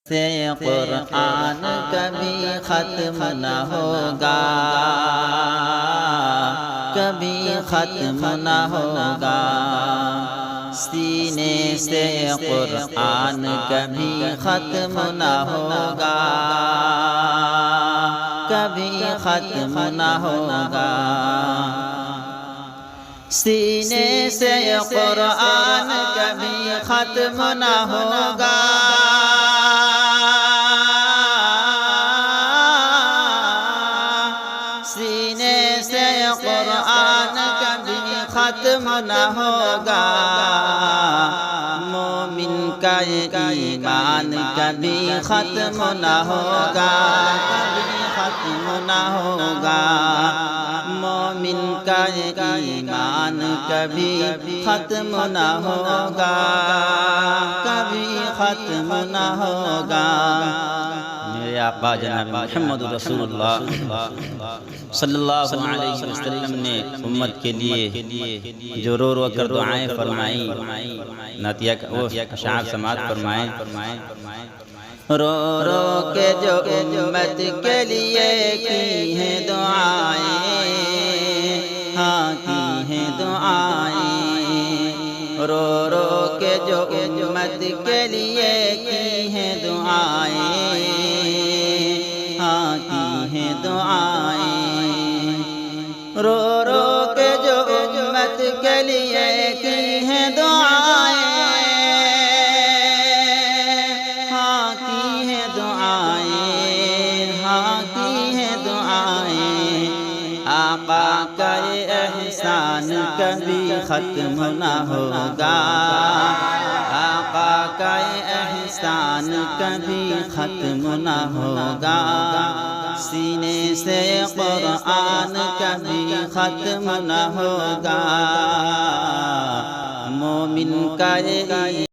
سے قرآن کبھی ختم نہ ہوگا، کبھی ختم نہ ہوگا۔ سینے سے قرآن کبھی ختم نہ ہوگا، کبھی ختم نہ ہوگا۔ سینے سے قرآن کبھی ختم نہ ہوگا، سینے سے قرآن کبھی ختم نہ ہوگا۔ مومن کا ایمان کبھی ختم نہ ہوگا، کبھی ختم نہ ہوگا۔ مومن کا ایمان کبھی ختم نہ ہوگا، کبھی ختم نہ ہوگا۔ میرے آقا جناب محمد رسول اللہ صلی اللہ علیہ وسلم نے امت کے لیے جو رو رو کر دعائیں فرمائیں، نعتیہ اشعار سماعت فرمائیں۔ رو رو کے جو امت کے لیے کی ہیں دعائیں، ہاں کی ہیں دعائیں۔ رو رو کے جو امت کے لیے کی ہیں دعائیں، ہاں کی ہیں دعائیں۔ رو رو کے جو امت کے لیے کی ہیں دعائیں، ہاں کی ہیں دعائیں، ہاں کی ہیں دعائیں۔ آقا کا یہ احسان کبھی ختم نہ ہوگا، آقا کا یہ احسان کبھی ختم نہ ہوگا۔ سینے سے قرآن کبھی ختم نہ ہوگا۔ مومن کا